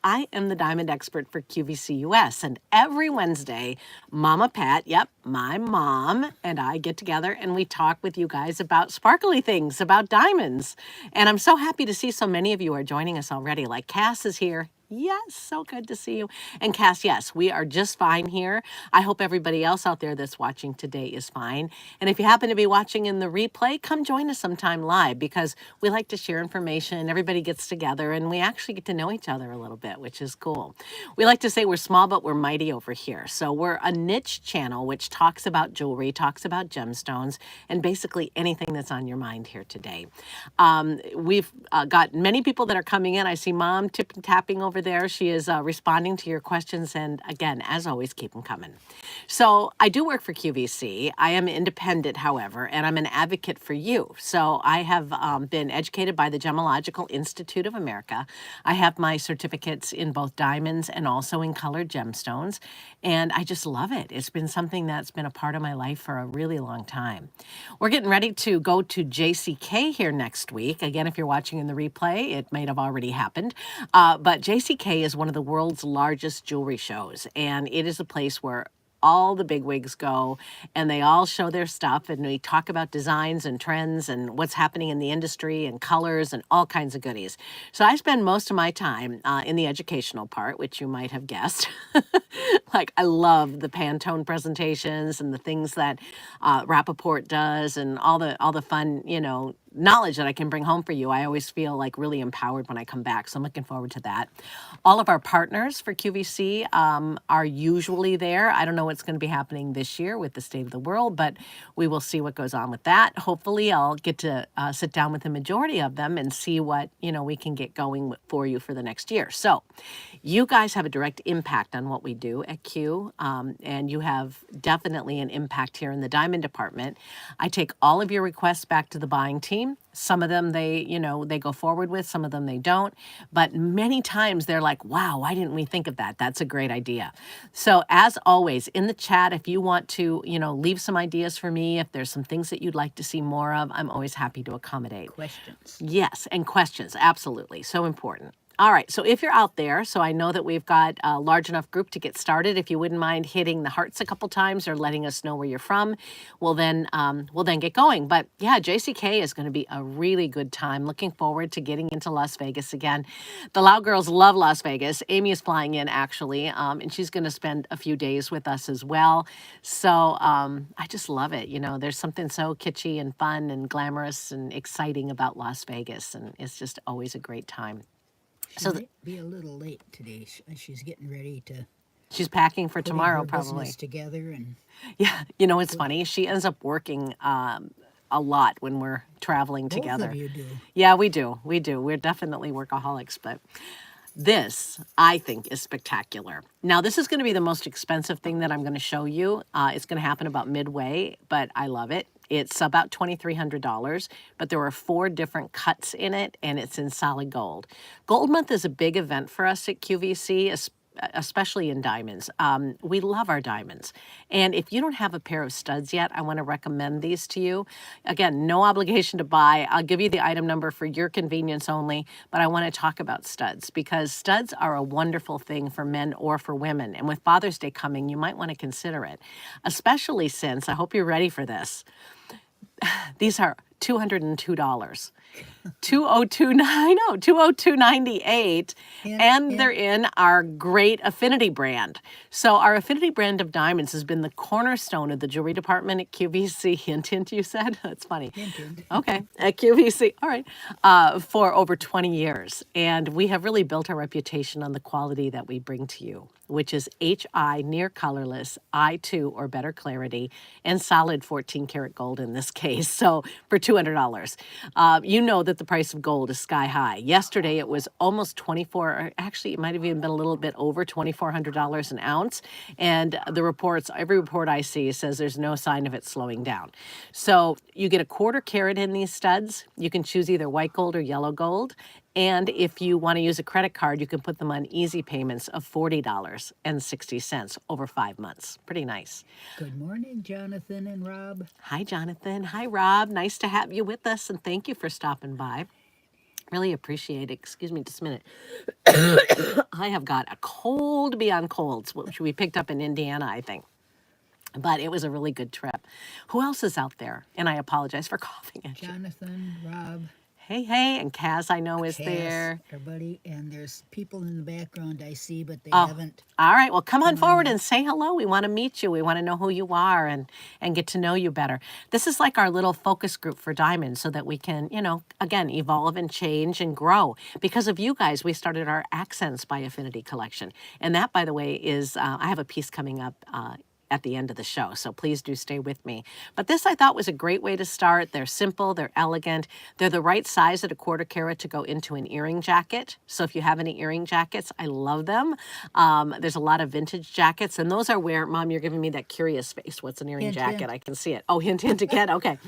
I am the diamond expert for QVC US, and every Wednesday, Mama Pat, yep, my mom, and I get together and we talk with you guys about sparkly things, about diamonds. And I'm so happy to see so many of you are joining us already. Like Cass is here. Yes, so good to see you. And Cass, yes, we are just fine here. I hope everybody else out there that's watching today is fine. And if you happen to be watching in the replay, come join us sometime live because we like to share information. Everybody gets together and we actually get to know each other a little bit, which is cool. We like to say we're small, but we're mighty over here. So we're a niche channel which talks about jewelry, talks about gemstones, and basically anything that's on your mind here today. We've got many people that are coming in. I see Mom tapping over there. She is responding to your questions. And again, as always, keep them coming. So I do work for QVC. I am independent, however, and I'm an advocate for you. So I have been educated by the Gemological Institute of America. I have my certificates in both diamonds and also in colored gemstones. And I just love it. It's been something that's been a part of my life for a really long time. We're getting ready to go to JCK here next week. Again, if you're watching in the replay, it might have already happened. But JCK is one of the world's largest jewelry shows. And it is a place where all the bigwigs go and they all show their stuff and we talk about designs and trends and what's happening in the industry and colors and all kinds of goodies. So I spend most of my time in the educational part, which you might have guessed. Like I love the Pantone presentations and the things that Rappaport does and all the fun, knowledge that I can bring home for you. I always feel like really empowered when I come back. So I'm looking forward to that. All of our partners for QVC are usually there. I don't know what's going to be happening this year with the state of the world, but we will see what goes on with that. Hopefully I'll get to sit down with the majority of them and see what, we can get going for you for the next year. So you guys have a direct impact on what we do at Q, and you have definitely an impact here in the diamond department. I take all of your requests back to the buying team. Some of them they go forward with, some of them they don't. But many times they're like, wow, why didn't we think of that? That's a great idea. So as always, in the chat, if you want to, leave some ideas for me, if there's some things that you'd like to see more of, I'm always happy to accommodate. Questions. Yes, and questions, absolutely. So important. All right, so if you're out there, so I know that we've got a large enough group to get started. If you wouldn't mind hitting the hearts a couple times or letting us know where you're from, we'll then get going. But yeah, JCK is going to be a really good time. Looking forward to getting into Las Vegas again. The Lau girls love Las Vegas. Amy is flying in actually, and she's going to spend a few days with us as well. So I just love it. There's something so kitschy and fun and glamorous and exciting about Las Vegas, and it's just always a great time. She might be a little late today. She's getting ready to. She's packing for putting tomorrow, her probably. business together and. Yeah, it's funny. She ends up working a lot when we're traveling together. Both of you do. Yeah, we do. We do. We're definitely workaholics, but this, I think, is spectacular. Now, this is going to be the most expensive thing that I'm going to show you. It's going to happen about midway, but I love it. It's about $2,300, but there are 4 different cuts in it, and it's in solid gold. Gold Month is a big event for us at QVC, especially in diamonds. We love our diamonds. And if you don't have a pair of studs yet, I want to recommend these to you. Again, no obligation to buy. I'll give you the item number for your convenience only, but I want to talk about studs because studs are a wonderful thing for men or for women. And with Father's Day coming, you might want to consider it, especially since, I hope you're ready for this, these are $202. 202.98, and they're in our great Affinity brand. So our Affinity brand of diamonds has been the cornerstone of the jewelry department at QVC. Hint, hint, you said? That's funny. Hint. Okay, at QVC, all right, for over 20 years. And we have really built our reputation on the quality that we bring to you, which is HI, near colorless, I2 or better clarity, and solid 14 karat gold in this case. So for $200, you know that the price of gold is sky high. Yesterday it was almost actually it might have even been a little bit over $2,400 an ounce. And every report I see says there's no sign of it slowing down. So you get a 1/4 carat in these studs. You can choose either white gold or yellow gold. And if you want to use a credit card, you can put them on easy payments of $40.60 over 5 months. Pretty nice. Good morning, Jonathan and Rob. Hi, Jonathan. Hi, Rob. Nice to have you with us, and thank you for stopping by. Really appreciate it. Excuse me just a minute. I have got a cold beyond colds, which we picked up in Indiana, I think. But it was a really good trip. Who else is out there? And I apologize for coughing at you. Jonathan, Rob, Hey, and Kaz I know is Cass, there. everybody, and there's people in the background I see, but they Oh, haven't all right. Well, come on come on forward yet. and say hello. We want to meet you. We want to know who you are and get to know you better. This is like our little focus group for Diamond so that we can, again, evolve and change and grow. Because of you guys, we started our Accents by Affinity collection. And that, by the way, is, I have a piece coming up at the end of the show. So please do stay with me. But this I thought was a great way to start. They're simple, they're elegant, they're the right size at a 1/4 carat to go into an earring jacket. So if you have any earring jackets, I love them. There's a lot of vintage jackets, and those are where, Mom, you're giving me that curious face. What's an earring Hint, jacket? hint. I can see it. Oh, hint, hint again. Okay.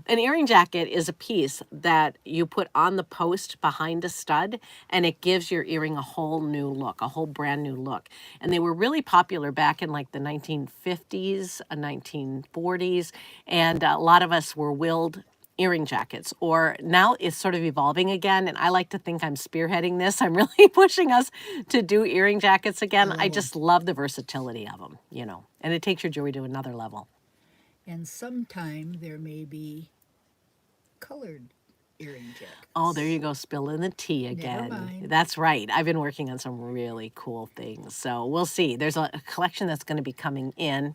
An earring jacket is a piece that you put on the post behind a stud, and it gives your earring a whole new look, a whole brand new look. And they were really popular back in like the 1950s, 1940s, and a lot of us were willed earring jackets, or now it's sort of evolving again, and I like to think I'm spearheading this. I'm really pushing us to do earring jackets again. I Oh, just love the versatility of them, and it takes your jewelry to another level. and sometime there may be colored earring Oh, there jackets. you go, spilling the tea Never again. mind. That's right. I've been working on some really cool things. So we'll see. There's a collection that's going to be coming in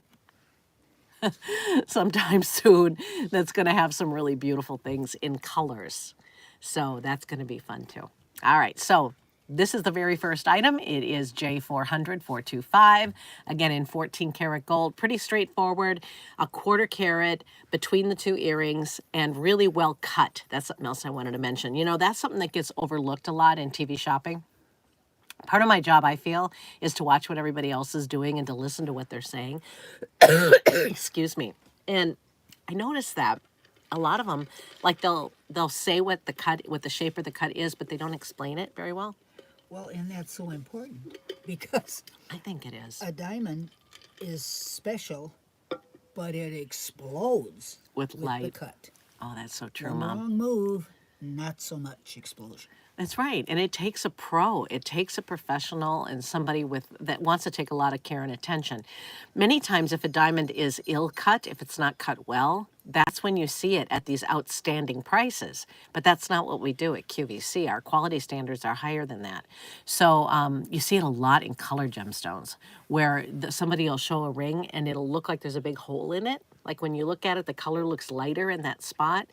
sometime soon that's going to have some really beautiful things in colors. So that's going to be fun too. All right. So this is the very first item. It is J400 425. Again, in 14 karat gold. Pretty straightforward. A 1/4 carat between the two earrings and really well cut. That's something else I wanted to mention. That's something that gets overlooked a lot in TV shopping. Part of my job, I feel, is to watch what everybody else is doing and to listen to what they're saying. Excuse me. And I noticed that a lot of them, like they'll say what the shape of the cut is, but they don't explain it very well. Well, and that's so important because I think it is. a diamond is special, but it explodes With with the light. cut. Oh, that's so true, One Mom. wrong move, not so much explosion. That's right. And it takes a pro. It takes a professional and somebody that wants to take a lot of care and attention. Many times if a diamond is ill cut, if it's not cut well, that's when you see it at these outstanding prices. But that's not what we do at QVC. Our quality standards are higher than that. So you see it a lot in color gemstones where somebody will show a ring and it'll look like there's a big hole in it. Like when you look at it, the color looks lighter in that spot.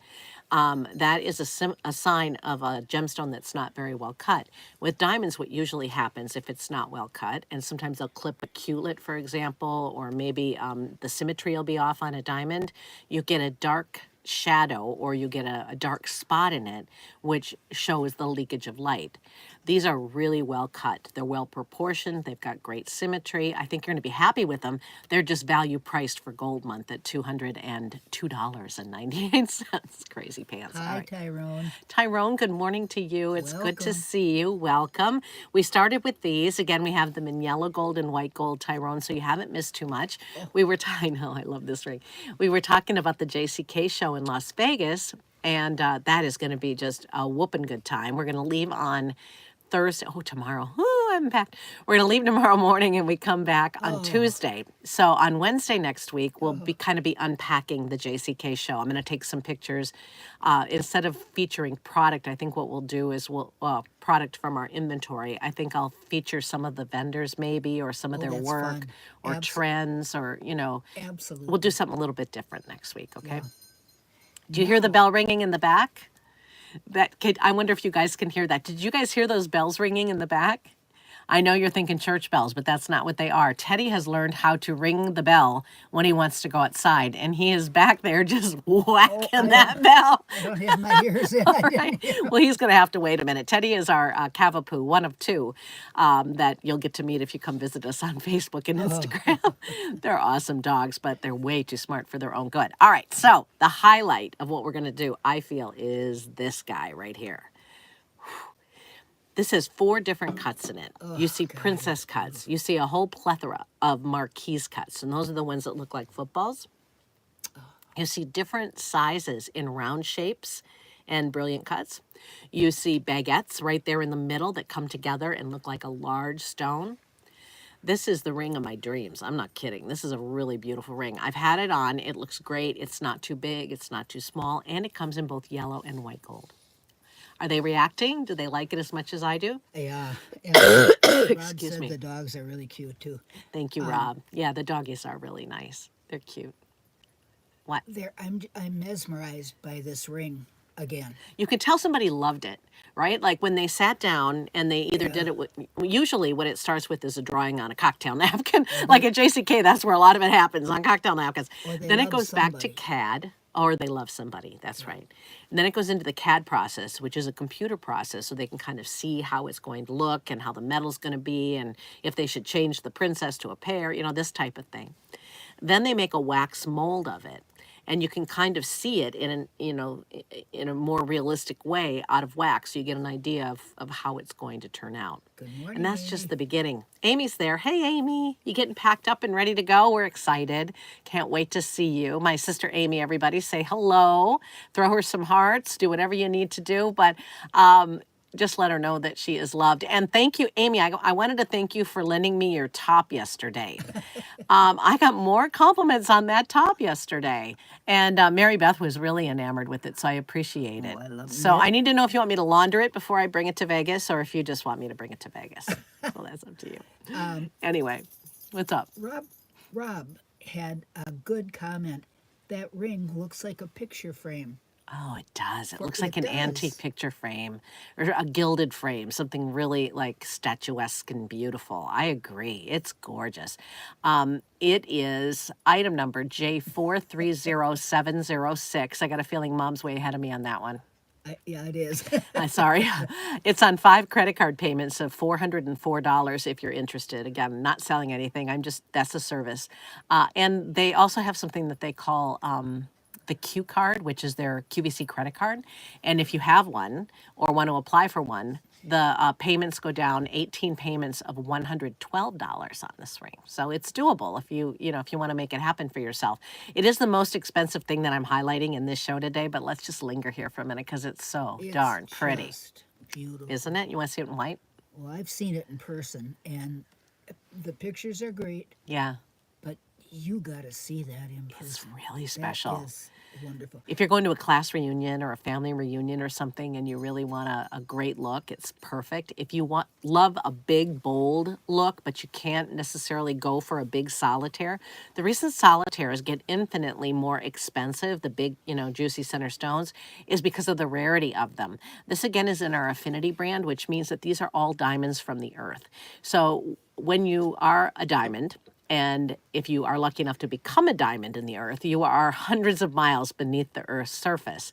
That is a sign of a gemstone that's not very well cut. With diamonds, what usually happens if it's not well cut, and sometimes they'll clip a culet, for example, or maybe the symmetry will be off on a diamond, you get a dark shadow or you get a dark spot in it, which shows the leakage of light. These are really well cut. They're well proportioned. They've got great symmetry. I think you're going to be happy with them. They're just value priced for Gold Month at $202.98. Crazy pants. All Hi, right. Tyrone. Tyrone, good morning to you. It's good to Welcome. see you. Welcome. We started with these. Again, we have them in yellow gold and white gold, Tyrone, so you haven't missed too much. I know, I love this ring. We were talking about the JCK show in Las Vegas, and that is going to be just a whooping good time. We're going to leave on Thursday. Oh, tomorrow. Ooh, I'm packed. We're going to leave tomorrow morning and we come back on Tuesday. So on Wednesday next week, we'll be unpacking the JCK show. I'm going to take some pictures. Instead of featuring product, I think what we'll do is product from our inventory. I think I'll feature some of the vendors maybe or some of their That's work fun. or trends or, we'll Absolutely. do something a little bit different next week. Okay. Yeah. Do you hear the Now, bell ringing in the back? I wonder if you guys can hear that. Did you guys hear those bells ringing in the back? I know you're thinking church bells, but that's not what they are. Teddy has learned how to ring the bell when he wants to go outside, and he is back there just whacking that bell. I don't have my ears in. I didn't Right. hear. Well, he's going to have to wait a minute. Teddy is our Cavapoo, one of two that you'll get to meet if you come visit us on Facebook and Instagram. They're awesome dogs, but they're way too smart for their own good. All right, so the highlight of what we're going to do, I feel, is this guy right here. This has 4 different cuts in it. You see princess cuts. You see a whole plethora of marquise cuts, and those are the ones that look like footballs. You see different sizes in round shapes and brilliant cuts. You see baguettes right there in the middle that come together and look like a large stone. This is the ring of my dreams. I'm not kidding. This is a really beautiful ring. I've had it on. It looks great. It's not too big. It's not too small. And it comes in both yellow and white gold. Are they reacting? Do they like it as much as I do? Yeah. And Rod Excuse said me. the dogs are really cute too. Thank you, Rob. Yeah, the doggies are really nice. They're cute. What? I'm mesmerized by this ring again. You could tell somebody loved it, right? Like when they sat down and they either did it with, usually what it starts with is a drawing on a cocktail napkin. Like at JCK, that's where a lot of it happens, on cocktail napkins. Or they Then it love goes back to somebody. CAD, or they love somebody, that's right. And then it goes into the CAD process, which is a computer process, so they can kind of see how it's going to look and how the metal's going to be and if they should change the princess to a pear, you know, this type of thing. Then they make a wax mold of it, and you can kind of see it in an, you know, in a more realistic way out of wax, so you get an idea of how it's going to turn out. Good morning. And that's Amy. just the beginning. Amy's there. Hey, Amy, you getting packed up and ready to go? We're excited. Can't wait to see you. My sister Amy, everybody say hello. Throw her some hearts. Do whatever you need to do. But just let her know that she is loved. And thank you, Amy. I wanted to thank you for lending me your top yesterday. I got more compliments on that top yesterday. And Mary Beth was really enamored with it, so I appreciate it. I love So I need to know if you want me to launder it before I bring it to Vegas, or if you just want me to bring it to Vegas. Well, that's up to you. Anyway, what's up? Rob had a good comment. That ring looks like a picture frame. Oh, it does. It looks It like an does. antique picture frame or a gilded frame, something really like statuesque and beautiful. I agree. It's gorgeous. It is item number J430706. I got a feeling Mom's way ahead of me on that one. Yeah, it is. Sorry. It's on 5 credit card payments of $404 if you're interested. Again, not selling anything. That's a service. And they also have something that they call the Q card, which is their QVC credit card. And if you have one or want to apply for one, the payments go down 18 payments of $112 on this ring. So it's doable if you want to make it happen for yourself. It is the most expensive thing that I'm highlighting in this show today, but let's just linger here for a minute because it's so darn pretty. Just beautiful. Isn't it? You want to see it in white? Well, I've seen it in person, and the pictures are great, Yeah. but you got to see that in person. It's really special. That is wonderful. If you're going to a class reunion or a family reunion or something and you really want a great look, it's perfect. If you love a big, bold look, but you can't necessarily go for a big solitaire, the reason solitaires get infinitely more expensive, the big, juicy center stones, is because of the rarity of them. This, again, is in our affinity brand, which means that these are all diamonds from the earth. So when you are a diamond, and if you are lucky enough to become a diamond in the earth, you are hundreds of miles beneath the earth's surface.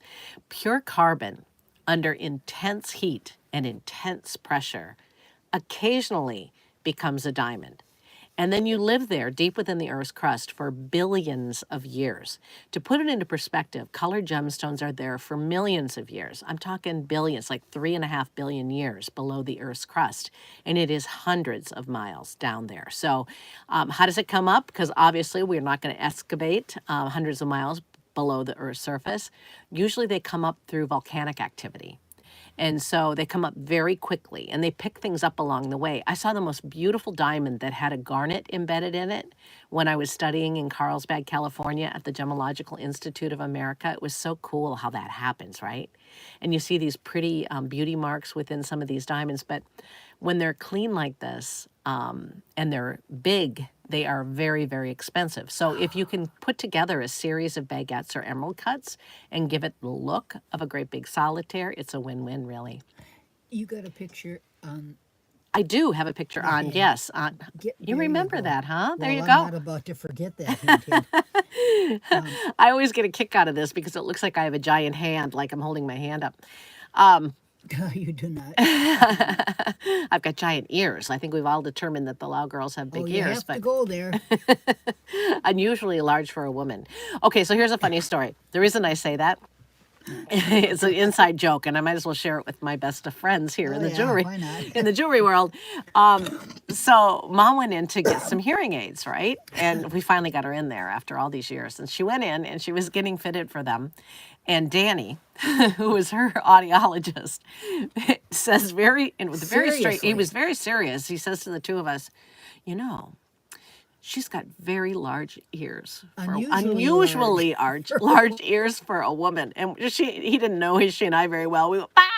Pure carbon under intense heat and intense pressure occasionally becomes a diamond. And then you live there deep within the Earth's crust for billions of years. To put it into perspective, colored gemstones are there for millions of years. I'm talking billions, like 3.5 billion years below the Earth's crust. And it is hundreds of miles down there. So how does it come up? Because obviously we're not going to excavate hundreds of miles below the Earth's surface. Usually they come up through volcanic activity. And so they come up very quickly and they pick things up along the way. I saw the most beautiful diamond that had a garnet embedded in it when I was studying in Carlsbad, California at the Gemological Institute of America. It was so cool how that happens, right? And you see these pretty beauty marks within some of these diamonds. But when they're clean like this and they're big, they are very, very expensive. So if you can put together a series of baguettes or emerald cuts and give it the look of a great big solitaire, it's a win-win, really. You got a picture on. I do have a picture on, yes. You remember that, huh? There Well, you I'm go. not about to forget that. Hint. I always get a kick out of this because it looks like I have a giant hand, like I'm holding my hand up. You do not. I've got giant ears. I think we've all determined that the Lau girls have big You ears, have but to go there. unusually large for a woman. Okay, so here's a funny story. The reason I say that It's an inside joke, and I might as well share it with my best of friends here Oh, in the yeah, jewelry why not? in the jewelry world. Um, so mom went in to get some hearing aids, right? And we finally got her in there after all these years. And she went in and she was getting fitted for them. And Danny, who was her audiologist, says very, and with a very straight, he was Seriously. very serious. He says to the two of us, you know, she's got very large ears for Unusually large. unusually large ears for a woman. And he didn't know she and I very well. We went, ah!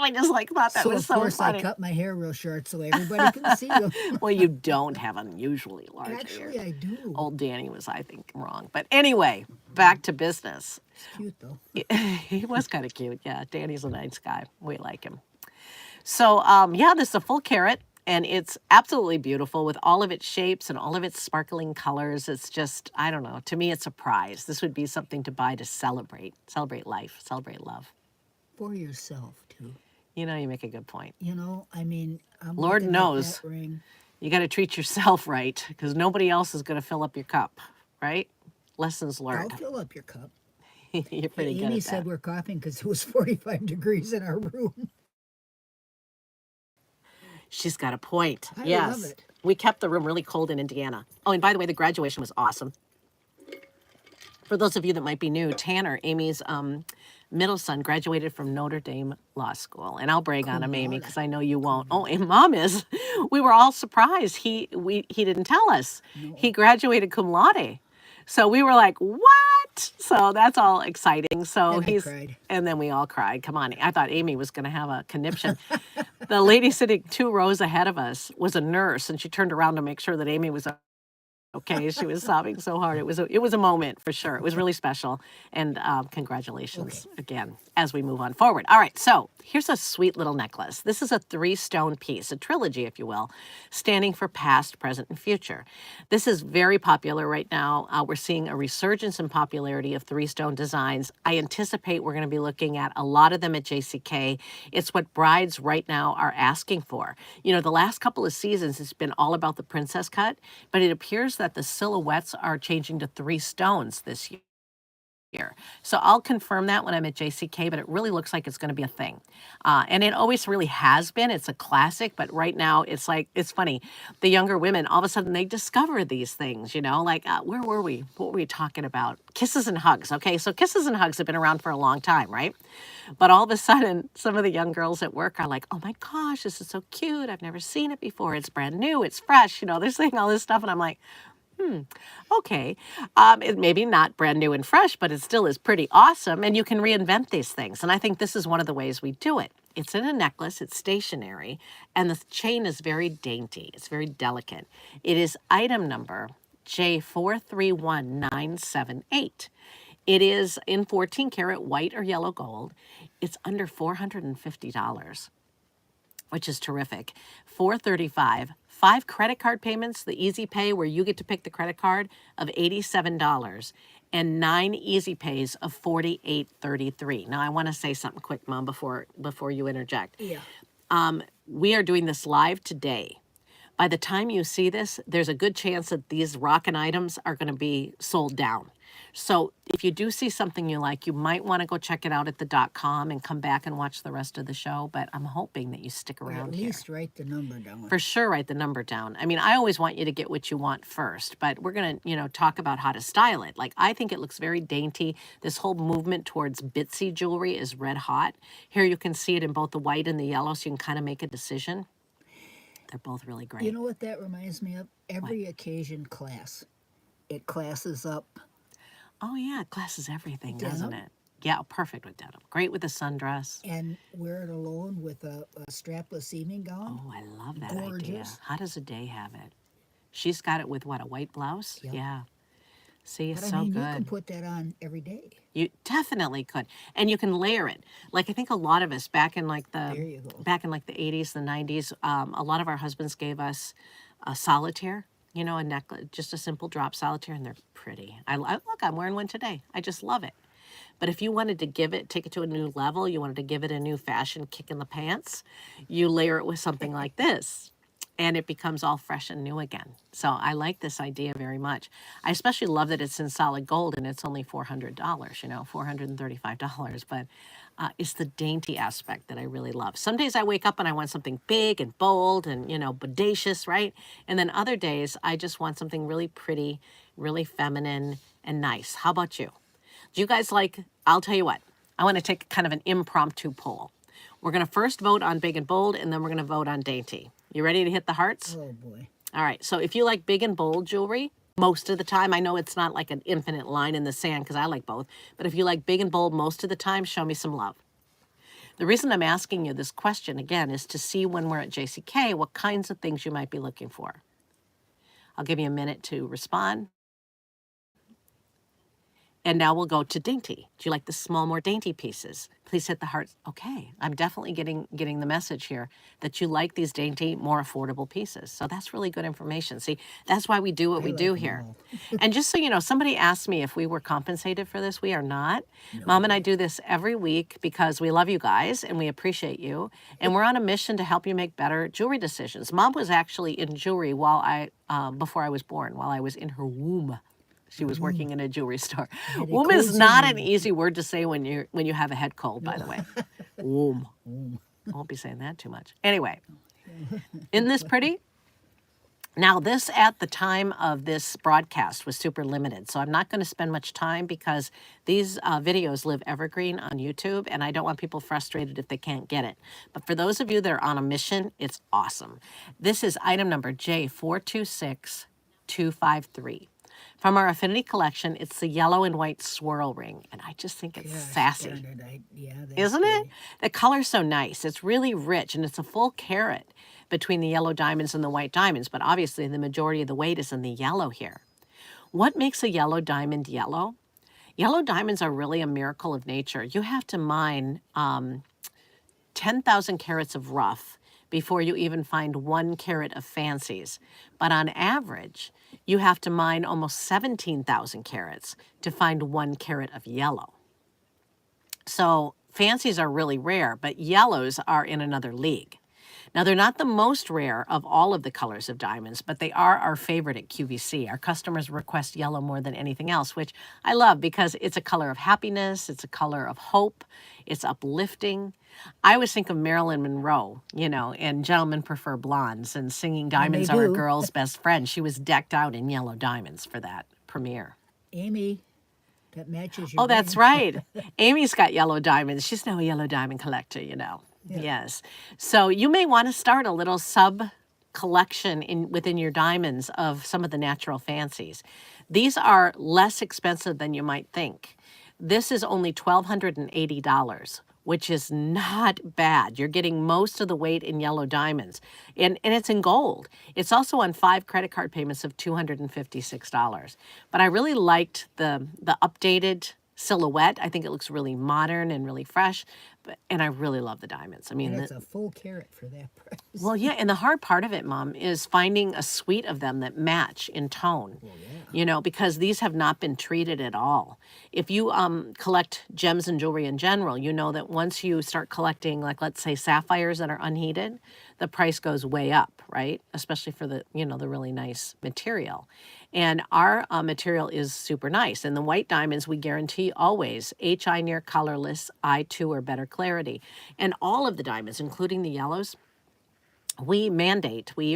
I just like thought that So, was of so course, I funny. cut my hair real short so everybody can see them. Well, you don't have unusually large ears. Actually, I do. Old Danny was, I think, wrong. But anyway, back to business. It's cute, though. He was kind of cute. Yeah, Danny's a nice guy. We like him. So, yeah, this is a full carat, and it's absolutely beautiful with all of its shapes and all of its sparkling colors. It's just, I don't know. To me, it's a prize. This would be something to buy to celebrate life, celebrate love. For yourself, too. You know, you make a good point. You know, I mean, I'm Lord looking at knows that ring. you got to treat yourself right because nobody else is going to fill up your cup, right? Lessons I'll learned. fill up your cup. You're pretty good Amy at said that. we're coughing because it was 45 degrees in our room. She's got a point. I love Yes. it. We kept the room really cold in Indiana. Oh, and by the way, the graduation was awesome. For those of you that might be new, Tanner, Amy's middle son, graduated from Notre Dame Law School. And I'll brag on him, Amy, Kumada. because I know you won't. Oh, and mom is. We were all surprised. He didn't tell us. He No, graduated cum laude. So we were like, what? So that's all exciting. So and I he's, cried. and then we all cried. Come on. I thought Amy was going to have a conniption. The lady sitting 2 rows ahead of us was a nurse, and she turned around to make sure that Amy was okay. She was sobbing so hard. It was a moment for sure. It was really special. And Okay. congratulations again as we move on forward. All right. So here's a sweet little necklace. This is a 3-stone piece, a trilogy, if you will, standing for past, present, and future. This is very popular right now. We're seeing a resurgence in popularity of 3-stone designs. I anticipate we're going to be looking at a lot of them at JCK. It's what brides right now are asking for. You know, the last couple of seasons, it's been all about the princess cut, but it appears that the silhouettes are changing to 3 stones this year. So I'll confirm that when I'm at JCK, but it really looks like it's going to be a thing. And it always really has been. It's a classic, but right now it's like, it's funny. The younger women, all of a sudden they discover these things, like, where were we? What were we talking about? Kisses and hugs. Okay. So kisses and hugs have been around for a long time, right? But all of a sudden, some of the young girls at work are like, oh my gosh, this is so cute. I've never seen it before. It's brand new. It's fresh. They're saying all this stuff. And I'm like, okay. It maybe not brand new and fresh, but it still is pretty awesome. And you can reinvent these things. And I think this is one of the ways we do it. It's in a necklace, it's stationary, and the chain is very dainty. It's very delicate. It is item number J431978. It is in 14 karat white or yellow gold. It's under $450, which is terrific. $435, 5 credit card payments, the easy pay where you get to pick the credit card of $87, and 9 easy pays of $48.33. Now I want to say something quick, Mom, before you interject. Yeah. We are doing this live today. By the time you see this, there's a good chance that these rockin' items are going to be sold down. So if you do see something you like, you might want to go check it out at the .com and come back and watch the rest of the show. But I'm hoping that you stick Or at around here. least write the number down. For sure, write the number down. I mean, I always want you to get what you want first, but we're going to, talk about how to style it. Like, I think it looks very dainty. This whole movement towards bitsy jewelry is red hot. Here you can see it in both the white and the yellow, so you can kind of make a decision. They're both really You great. know what that reminds me of? Every occasion class. It classes up Oh, yeah, it classes everything, doesn't denim it? Yeah, perfect with denim. Great with the sundress. and wear it alone with a strapless evening gown. Oh, I love that idea. Gorgeous. How does a day have it? She's got it with what, a white blouse? Yep. Yeah. See, But it's I so mean, you can good. put that on every day. You definitely could. And you can layer it. Like, I think a lot of us There you go. back in like the 80s, the 90s, a lot of our husbands gave us a solitaire, a necklace, just a simple drop solitaire, and they're pretty. Look, I'm wearing one today. I just love it. But if you wanted to take it to a new level, you wanted to give it a new fashion kick in the pants, you layer it with something like this. and it becomes all fresh and new again. So I like this idea very much. I especially love that it's in solid gold and it's only $400, $435. But it's the dainty aspect that I really love. Some days I wake up and I want something big and bold and, bodacious, right? And then other days I just want something really pretty, really feminine and nice. How about you? Do you guys I'll tell you what, I want to take kind of an impromptu poll. We're going to first vote on big and bold, and then we're going to vote on dainty. You ready to hit the hearts? Oh, boy. All right. So if you like big and bold jewelry, most of the time, I know it's not like an infinite line in the sand because I like both, but if you like big and bold most of the time, show me some love. The reason I'm asking you this question again is to see when we're at JCK what kinds of things you might be looking for. I'll give you a minute to respond. And now we'll go to dainty. Do you like the small, more dainty pieces? Please hit the heart. Okay, I'm definitely getting the message here that you like these dainty, more affordable pieces. So that's really good information. See, that's why we do what we do here. And just so you know, somebody asked me if we were compensated for this. We are not. No. Mom and I do this every week because we love you guys and we appreciate you. And we're on a mission to help you make better jewelry decisions. Mom was actually in jewelry before I was born, while I was in her womb. She was working in a jewelry store. Womb is not an easy word to say when you have a head cold, by the way. Womb. I won't be saying that too much. Anyway, isn't this pretty? Now, this at the time of this broadcast was super limited, so I'm not going to spend much time because these videos live evergreen on YouTube, and I don't want people frustrated if they can't get it. But for those of you that are on a mission, it's awesome. This is item number J426253. From our Affinity collection, it's the yellow and white swirl ring, and I just think it's sassy. Isn't it? The color's so nice. It's really rich, and it's a full carat between the yellow diamonds and the white diamonds, but obviously the majority of the weight is in the yellow here. What makes a yellow diamond yellow? Yellow diamonds are really a miracle of nature. You have to mine 10,000 carats of rough before you even find 1 carat of fancies. But on average, you have to mine almost 17,000 carats to find 1 carat of yellow. So fancies are really rare, but yellows are in another league. Now, they're not the most rare of all of the colors of diamonds, but they are our favorite at QVC. Our customers request yellow more than anything else, which I love because it's a color of happiness, it's a color of hope, it's uplifting. I always think of Marilyn Monroe, and Gentlemen Prefer Blondes, and singing Diamonds Are a Girl's Best Friend. She was decked out in yellow diamonds for that premiere. Amy, that matches your Oh, that's right. Amy's got yellow diamonds. She's now a yellow diamond collector, Yeah. Yes. So you may want to start a little sub-collection within your diamonds of some of the natural fancies. These are less expensive than you might think. This is only $1,280, which is not bad. You're getting most of the weight in yellow diamonds. And it's in gold. It's also on 5 credit card payments of $256. But I really liked the updated silhouette. I think it looks really modern and really fresh, and I really love the diamonds. I mean, and it's a full carat for that price. Well, yeah, and the hard part of it, Mom, is finding a suite of them that match in tone. Well, yeah. Because these have not been treated at all. If you collect gems and jewelry in general, you know that once you start collecting, like, let's say, sapphires that are unheated, the price goes way up, right? Especially for the really nice material. And our material is super nice. And the white diamonds, we guarantee always HI near colorless, I2 or better clarity. And all of the diamonds, including the yellows, we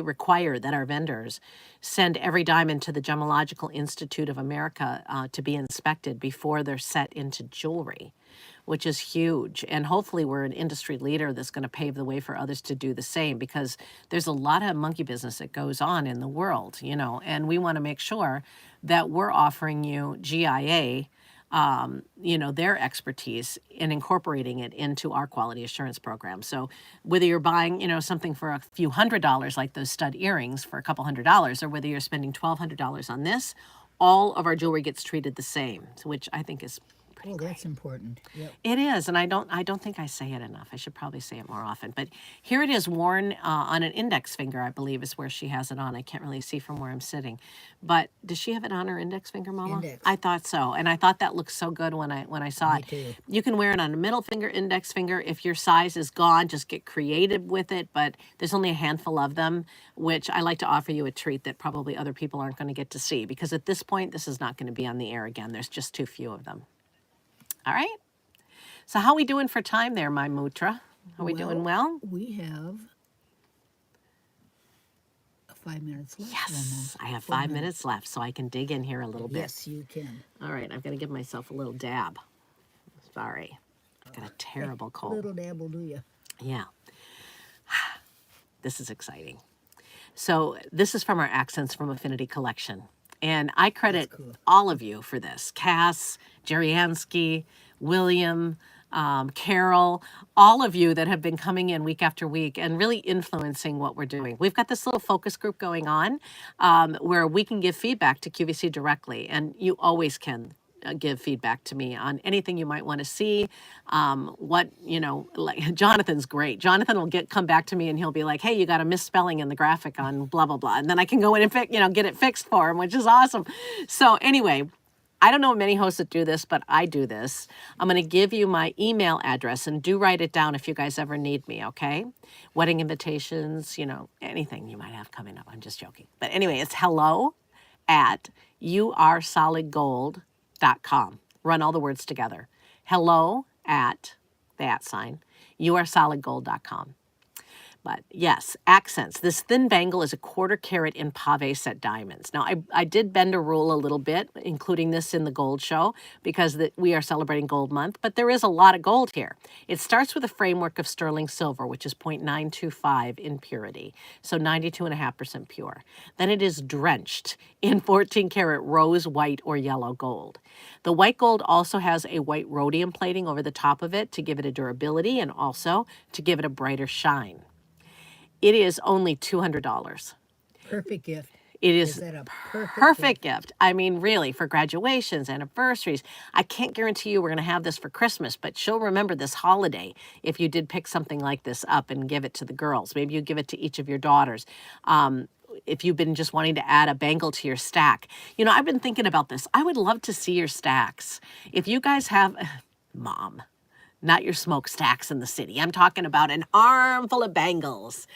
require that our vendors send every diamond to the Gemological Institute of America to be inspected before they're set into jewelry, which is huge. And hopefully we're an industry leader that's going to pave the way for others to do the same, because there's a lot of monkey business that goes on in the world, and we want to make sure that we're offering you GIA, their expertise in incorporating it into our quality assurance program. So whether you're buying, something for a few $100s, like those stud earrings for a couple $100s, or whether you're spending $1,200 on this, all of our jewelry gets treated the same, which I think is sounding Well, great. that's important. Yep. It is, and I don't think I say it enough. I should probably say it more often. But here it is, worn on an index finger, I believe, is where she has it on. I can't really see from where I'm sitting, but does she have it on her index finger, Mama? Index. I thought so, and I thought that looked so good when I saw Me it. too. You can wear it on a middle finger, index finger. If your size is gone, just get creative with it. But there's only a handful of them, which I like to offer you a treat that probably other people aren't going to get to see because at this point, this is not going to be on the air again. There's just too few of them. All right. So how we doing for time there, my Mutra? Are we doing well? We have 5 minutes left. Yes, almost. I have 4 5 minutes left, so I can dig in here a little bit. Yes, you can. All right, I've got to give myself a little dab. Sorry, I've got a terrible cold. Little dab will do you. Yeah, this is exciting. So this is from our Accents from Affinity collection. And I credit all of you for this. Cass, Jerryansky, William, Carol, all of you that have been coming in week after week and really influencing what we're doing. We've got this little focus group going on where we can give feedback to QVC directly. And you always can give feedback to me on anything you might want to see. What, like Jonathan's great. Jonathan will come back to me and he'll be like, hey, you got a misspelling in the graphic on blah, blah, blah. And then I can go in and get it fixed for him, which is awesome. So anyway, I don't know many hosts that do this, but I do this. I'm going to give you my email address and do write it down if you guys ever need me, okay? Wedding invitations, anything you might have coming up. I'm just joking. But anyway, it's hello@youaresolidgold.com. Run all the words together. hello@youaresolidgold.com. But yes, accents. This thin bangle is a 1/4 carat in pave set diamonds. Now, I did bend a rule a little bit, including this in the gold show, because we are celebrating gold month, but there is a lot of gold here. It starts with a framework of sterling silver, which is 0.925 in purity, so 92.5% pure. Then it is drenched in 14 karat rose, white, or yellow gold. The white gold also has a white rhodium plating over the top of it to give it a durability and also to give it a brighter shine. It is only $200. Perfect gift. It is that a perfect gift. I mean, really, for graduations, anniversaries. I can't guarantee you we're going to have this for Christmas, but she'll remember this holiday if you did pick something like this up and give it to the girls. Maybe you give it to each of your daughters. If you've been just wanting to add a bangle to your stack. I've been thinking about this. I would love to see your stacks. If you guys have, Mom, not your smokestacks in the city. I'm talking about an armful of bangles.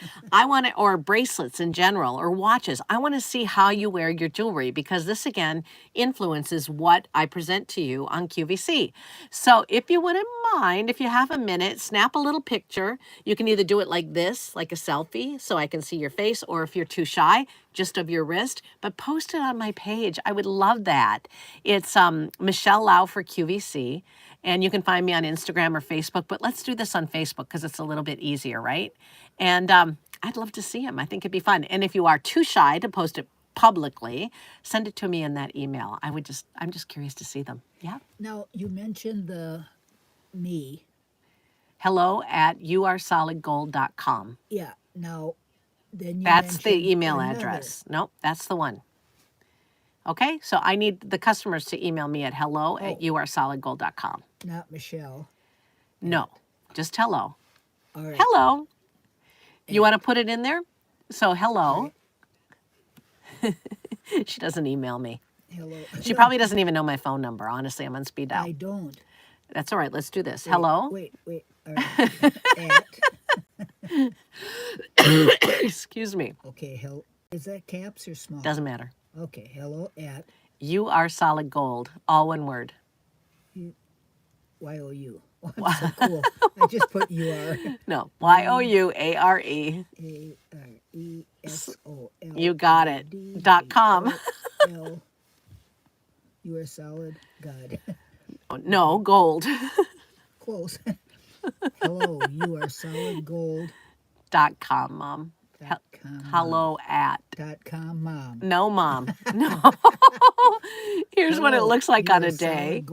Or bracelets in general, or watches. I want to see how you wear your jewelry because this, again, influences what I present to you on QVC. So if you wouldn't mind, if you have a minute, snap a little picture. You can either do it like this, like a selfie, so I can see your face, or if you're too shy, just of your wrist, but post it on my page. I would love that. It's Michele Lau for QVC. And you can find me on Instagram or Facebook, but let's do this on Facebook because it's a little bit easier, right? And I'd love to see them. I think it'd be fun. And if you are too shy to post it publicly, send it to me in that email. I'm just curious to see them. Yeah. Now, you mentioned the me. hello@youaresolidgold.com. Yeah. Now, then you That's the mentioned email another. address. Nope, that's the one. Okay, so I need the customers to email me at hello@youaresolidgold.com. Not Michelle. No, just hello. All right. Hello. You want to put it in there? So hello. She doesn't email me. Hello. She probably doesn't even know my phone number. Honestly, I'm on speed dial. I don't. That's all right. Let's do this. Hello. Wait. All right. Excuse me. Okay. Is that caps or small? Doesn't matter. Okay. Hello at You are solid gold. All one word. YOU. Oh, that's so cool. I just put UR. No. YOUARE. ARESOL. You got it. .com. You are solid. God. No, gold. Close. Hello. You are solid gold. .com, Mom. .com. Hello at. .com, Mom. No, Mom. No. Here's what it looks like on a day.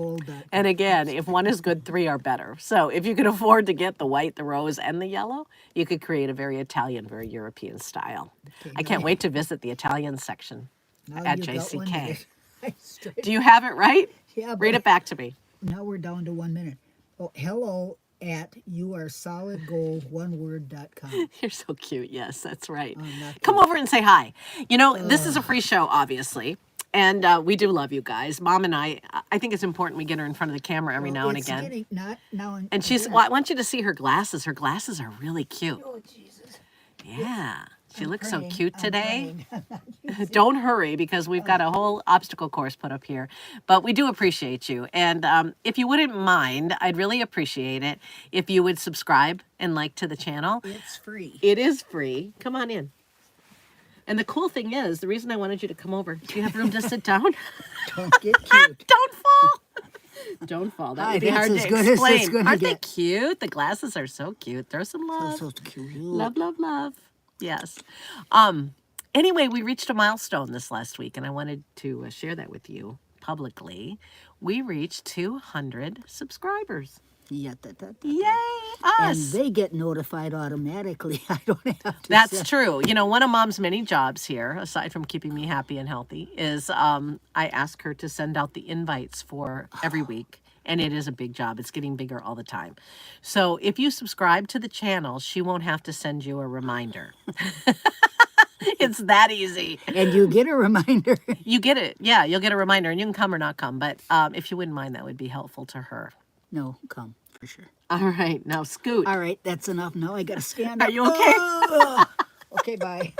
And again, if one is good, 3 are better. So if you can afford to get the white, the rose, and the yellow, you could create a very Italian, very European style. Okay, I can't wait to visit the Italian section at JCK. Do you have it right? Yeah, Read but it back to me. now we're down to 1 minute. Oh, hello at youaresolidgoal1word.com. You're so cute. Yes, that's right. Not Come cute. over and say hi. You know, this is a free show, obviously. And we do love you guys. Mom and I think it's important we get her in front of the camera every now and It's again. getting not now and And she's, again. well, I want you to see her glasses. Her glasses are really cute. Oh Jesus! Yeah. She looks so Praying, cute I'm today. praying. Don't hurry because we've got a whole obstacle course put up here. But we do appreciate you. And if you wouldn't mind, I'd really appreciate it if you would subscribe and like to the channel. It's free. It is free. Come on in. And the cool thing is, the reason I wanted you to come over, do you have room to sit down? Don't get cute. Don't fall. Don't fall. That would be That's hard as to good as it's explain. gonna Aren't they get. cute? The glasses are so cute. Throw some love. So cute. Love, love, love. Yes. Anyway, we reached a milestone this last week, and I wanted to share that with you publicly. We reached 200 subscribers. Yeah, Yay, and us. they get notified automatically. I don't have to. That's say. true. You know, one of Mom's many jobs here, aside from keeping me happy and healthy, is I ask her to send out the invites for every week. And it is a big job. It's getting bigger all the time. So if you subscribe to the channel, she won't have to send you a reminder. It's that easy. And you get a reminder. You get it. Yeah, you'll get a reminder, and you can come or not come. But if you wouldn't mind, that would be helpful to her. No, come for sure. All right, now scoot. All right, that's enough. Now I got to stand Are up. you okay? Okay, bye.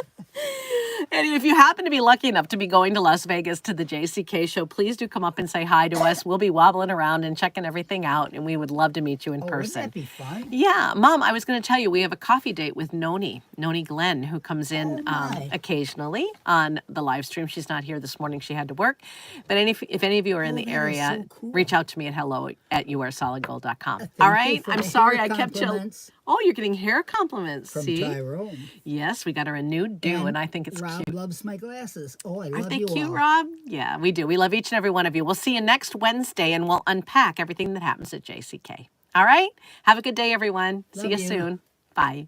And if you happen to be lucky enough to be going to Las Vegas to the JCK show, please do come up and say hi to us. We'll be wobbling around and checking everything out, and we would love to meet you in person. Wouldn't that be fun? Yeah, Mom, I was going to tell you, we have a coffee date with Noni Glenn, who comes in my. occasionally on the live stream. She's not here this morning. She had to work. But if any of you are in the that is area, so cool. reach out to me at hello@youaresolidgold.com. Thank All you right? for I'm the sorry hair I kept you. compliments Oh, you're getting hair compliments. from See? Tyrone. Yes, we got her a new do, and I think it's Rob cute. loves my glasses. Oh, I love Aren't they you cute, all. Rob? Yeah, we do. We love each and every one of you. We'll see you next Wednesday, and we'll unpack everything that happens at JCK. All right? Have a good day, everyone. See Love you you. soon. Bye.